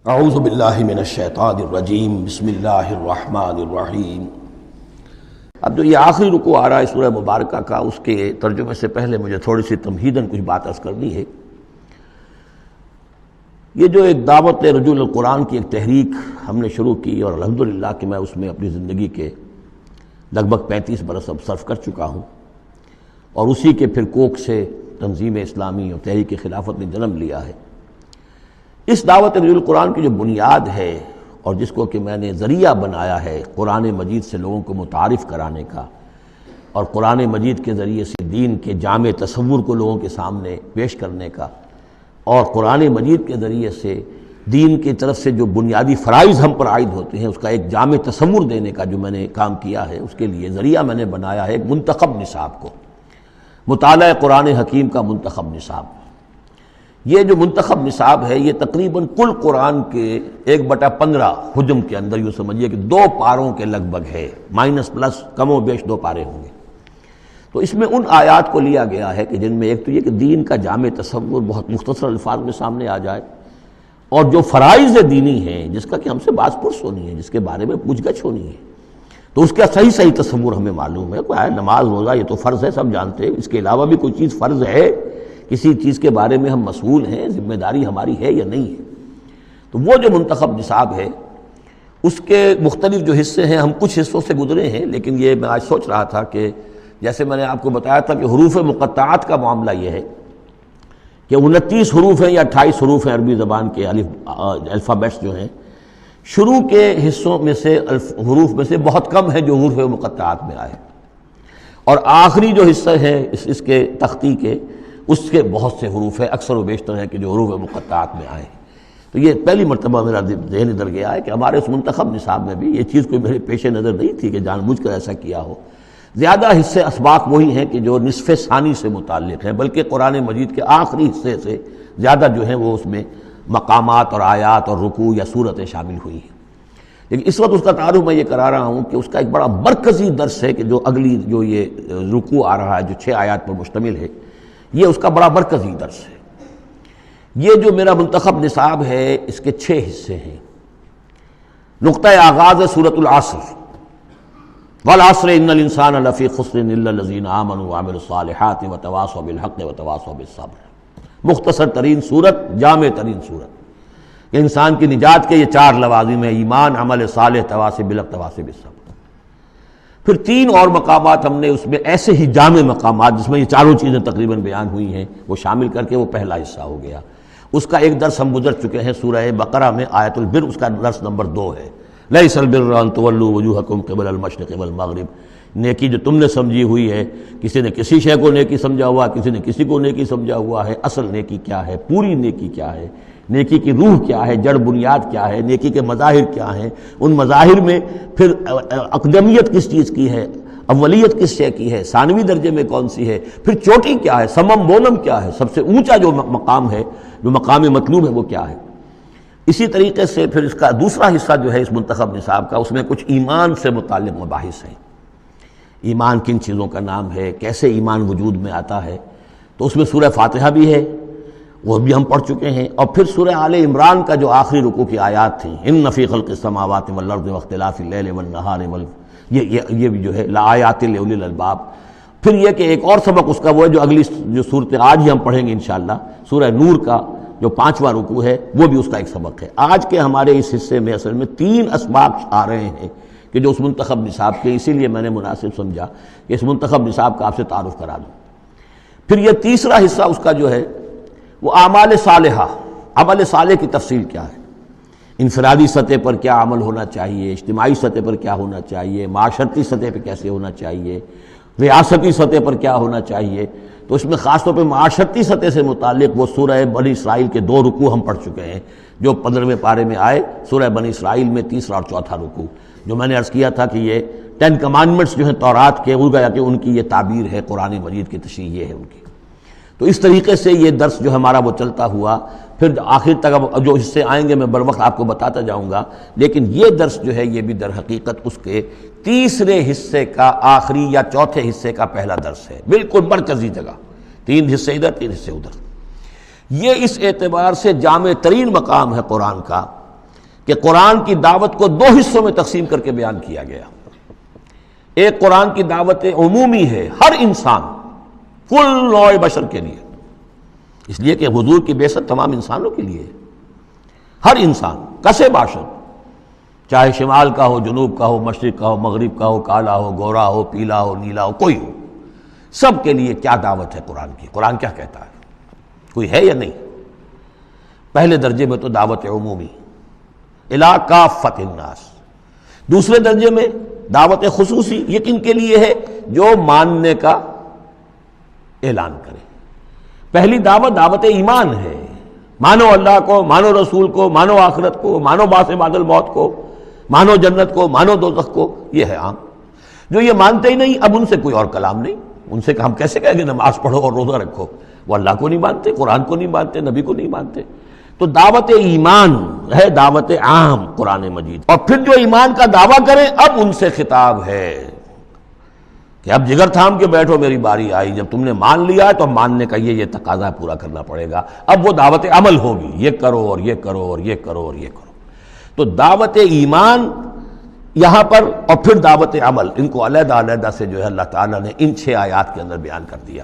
اعوذ باللہ من الشیطان الرجیم بسم اللہ الرحمن الرحیم۔ اب جو یہ آخری رکوع آ رہا ہے سورہ مبارکہ کا، اس کے ترجمے سے پہلے مجھے تھوڑی سی تمہیداً کچھ بات عرض کرنی ہے۔ یہ جو ایک دعوت رجوع القرآن کی ایک تحریک ہم نے شروع کی، اور الحمدللہ کہ میں اس میں اپنی زندگی کے لگ بھگ 35 برس اب صرف کر چکا ہوں، اور اسی کے پھر کوکھ سے تنظیم اسلامی اور تحریک خلافت نے جنم لیا ہے۔ اس دعوت رجوع القرآن کی جو بنیاد ہے، اور جس کو کہ میں نے ذریعہ بنایا ہے قرآن مجید سے لوگوں کو متعارف کرانے کا، اور قرآن مجید کے ذریعے سے دین کے جامع تصور کو لوگوں کے سامنے پیش کرنے کا، اور قرآن مجید کے ذریعے سے دین کی طرف سے جو بنیادی فرائض ہم پر عائد ہوتے ہیں اس کا ایک جامع تصور دینے کا جو میں نے کام کیا ہے، اس کے لیے ذریعہ میں نے بنایا ہے ایک منتخب نصاب کو، مطالعہ قرآن حکیم کا منتخب نصاب۔ یہ جو منتخب نصاب ہے یہ تقریباً کل قرآن کے 1/15 حجم کے اندر یوں سمجھیے کہ 2 پاروں کے لگ بھگ ہے، مائنس پلس کم و بیش 2 پارے ہوں گے۔ تو اس میں ان آیات کو لیا گیا ہے کہ جن میں ایک تو یہ کہ دین کا جامع تصور بہت مختصر الفاظ میں سامنے آ جائے، اور جو فرائض دینی ہیں جس کا کہ ہم سے باز پرس ہونی ہے، جس کے بارے میں پوچھ گچھ ہونی ہے، تو اس کا صحیح تصور ہمیں معلوم ہے۔ کوئی نماز روزہ یہ تو فرض ہے، سب جانتے ہیں، اس کے علاوہ بھی کوئی چیز فرض ہے، کسی چیز کے بارے میں ہم مسئول ہیں، ذمہ داری ہماری ہے یا نہیں ہے۔ تو وہ جو منتخب نصاب ہے اس کے مختلف جو حصے ہیں، ہم کچھ حصوں سے گزرے ہیں، لیکن یہ میں آج سوچ رہا تھا کہ جیسے میں نے آپ کو بتایا تھا کہ حروف مقطعات کا معاملہ یہ ہے کہ 29 حروف ہیں یا 28 حروف ہیں عربی زبان کے الفابیٹس جو ہیں، شروع کے حصوں میں سے حروف میں سے بہت کم ہیں جو حروف مقطعات میں آئے، اور آخری جو حصہ ہے اس کے تختی کے، اس کے بہت سے حروف ہیں، اکثر و بیشتر ہے کہ جو حروف مقطعات میں آئے۔ تو یہ پہلی مرتبہ میرا ذہن ادھر گیا ہے کہ ہمارے اس منتخب نصاب میں بھی یہ چیز کوئی میرے پیش نظر نہیں تھی کہ جان بوجھ کر ایسا کیا ہو۔ زیادہ حصے اسباق وہی ہیں کہ جو نصف ثانی سے متعلق ہیں، بلکہ قرآن مجید کے آخری حصے سے زیادہ جو ہیں وہ اس میں مقامات اور آیات اور رکوع یا صورتیں شامل ہوئی ہیں۔ لیکن اس وقت اس کا تعارف میں یہ کرا رہا ہوں کہ اس کا ایک بڑا مرکزی درس ہے کہ جو اگلی جو یہ رکوع آ رہا ہے جو 6 آیات پر مشتمل ہے، یہ اس کا بڑا مرکزی درس ہے۔ یہ جو میرا منتخب نصاب ہے اس کے 6 حصے ہیں۔ نقطہ آغاز ہے سورۃ العصر، والعصر ان الانسان لفی خسر الا الذین آمنوا وعملوا الصالحات وتواصوا بالحق وتواصوا بالصبر۔ مختصر ترین صورت، جامع ترین صورت، کہ انسان کی نجات کے یہ 4 لوازم ہیں: ایمان، عمل صالح، تواصی بالحق، تواصی بالصبر۔ پھر 3 اور مقامات ہم نے اس میں ایسے ہی جامع مقامات جس میں یہ چاروں چیزیں تقریباً بیان ہوئی ہیں وہ شامل کر کے وہ پہلا حصہ ہو گیا۔ اس کا ایک درس ہم گزر چکے ہیں سورہ بقرہ میں، آیت البر، اس کا درس نمبر 2 ہے۔ لیس البر ان تولوا وجوہکم قبل المشرق والمغرب۔ نیکی جو تم نے سمجھی ہوئی ہے، کسی نے کسی شے کو نیکی سمجھا ہوا، کسی نے کسی کو نیکی سمجھا ہوا ہے، اصل نیکی کیا ہے، پوری نیکی کیا ہے، نیکی کی روح کیا ہے، جڑ بنیاد کیا ہے، نیکی کے مظاہر کیا ہیں، ان مظاہر میں پھر اقدمیت کس چیز کی ہے، اولیت کس شے کی ہے، ثانوی درجے میں کون سی ہے، پھر چوٹی کیا ہے، سمم بونم کیا ہے، سب سے اونچا جو مقام ہے، جو مقام مطلوب ہے وہ کیا ہے۔ اسی طریقے سے پھر اس کا دوسرا حصہ جو ہے اس منتخب نصاب کا، اس میں کچھ ایمان سے متعلق مباحث ہیں۔ ایمان کن چیزوں کا نام ہے، کیسے ایمان وجود میں آتا ہے، تو اس میں سورہ فاتحہ بھی ہے، وہ بھی ہم پڑھ چکے ہیں، اور پھر سورہ آل عمران کا جو آخری رکوع کی آیات تھیں، ان فی خلق السماوات والارض واختلاف اللیل والنہار یہ بھی جو ہے لآیات لأولی الالباب۔ پھر یہ کہ ایک اور سبق اس کا وہ ہے جو اگلی جو صورت آج ہی ہم پڑھیں گے انشاءاللہ، سورہ نور کا جو 5واں رکوع ہے، وہ بھی اس کا ایک سبق ہے۔ آج کے ہمارے اس حصے میں اصل میں 3 اسباق آ رہے ہیں کہ جو اس منتخب نصاب کے، اسی لیے میں نے مناسب سمجھا کہ اس منتخب نصاب کا آپ سے تعارف کرا دوں۔ پھر یہ تیسرا حصہ اس کا جو ہے وہ اعمال صالحہ، عمل صالح کی تفصیل کیا ہے، انفرادی سطح پر کیا عمل ہونا چاہیے، اجتماعی سطح پر کیا ہونا چاہیے، معاشرتی سطح پہ کیسے ہونا چاہیے، ریاستی سطح پر کیا ہونا چاہیے۔ تو اس میں خاص طور پہ معاشرتی سطح سے متعلق وہ سورہ بنی اسرائیل کے 2 رکوع ہم پڑھ چکے ہیں جو 15ویں پارے میں آئے، سورہ بنی اسرائیل میں 3 اور 4 رکوع، جو میں نے عرض کیا تھا کہ یہ 10 کمانڈمنٹس جو ہیں تورات کے، وہ گیا کہ ان کی یہ تعبیر ہے، قرآن مجید کی تشریح یہ ہے ان کی۔ تو اس طریقے سے یہ درس جو ہمارا وہ چلتا ہوا، پھر آخر تک اب جو حصے آئیں گے میں بر وقت آپ کو بتاتا جاؤں گا، لیکن یہ درس جو ہے یہ بھی در حقیقت اس کے تیسرے حصے کا آخری یا چوتھے حصے کا پہلا درس ہے، بالکل مرکزی جگہ، 3 حصے ادھر 3 حصے ادھر۔ یہ اس اعتبار سے جامع ترین مقام ہے قرآن کا کہ قرآن کی دعوت کو دو حصوں میں تقسیم کر کے بیان کیا گیا۔ ایک قرآن کی دعوت عمومی ہے، ہر انسان، کل نوع بشر کے لیے، اس لیے کہ حضور کی بعثت تمام انسانوں کے لیے ہے۔ ہر انسان کسے باشد، چاہے شمال کا ہو، جنوب کا ہو، مشرق کا ہو، مغرب کا ہو، کالا ہو، گورا ہو، پیلا ہو، نیلا ہو، کوئی ہو، سب کے لیے کیا دعوت ہے قرآن کی؟ قرآن کیا کہتا ہے؟ کوئی ہے یا نہیں؟ پہلے درجے میں تو دعوت عمومی الی کافۃ الناس، دوسرے درجے میں دعوت خصوصی، یہ کن کے لیے ہے؟ جو ماننے کا اعلان کرے۔ پہلی دعوت دعوت ایمان ہے، مانو اللہ کو، مانو رسول کو، مانو آخرت کو، مانو بعث بعد الموت کو، مانو جنت کو، مانو دوزخ کو، یہ ہے عام۔ جو یہ مانتے ہی نہیں، اب ان سے کوئی اور کلام نہیں، ان سے ہم کیسے کہیں گے نماز پڑھو اور روزہ رکھو؟ وہ اللہ کو نہیں مانتے، قرآن کو نہیں مانتے، نبی کو نہیں مانتے۔ تو دعوت ایمان ہے دعوت عام قرآن مجید، اور پھر جو ایمان کا دعویٰ کریں اب ان سے خطاب ہے کہ اب جگر تھام کے بیٹھو، میری باری آئی، جب تم نے مان لیا ہے تو ماننے کا یہ تقاضا پورا کرنا پڑے گا۔ اب وہ دعوت عمل ہوگی، یہ کرو اور یہ کرو اور یہ کرو اور یہ کرو۔ تو دعوت ایمان یہاں پر اور پھر دعوت عمل، ان کو علیحدہ علیحدہ سے جو ہے اللہ تعالیٰ نے ان 6 آیات کے اندر بیان کر دیا۔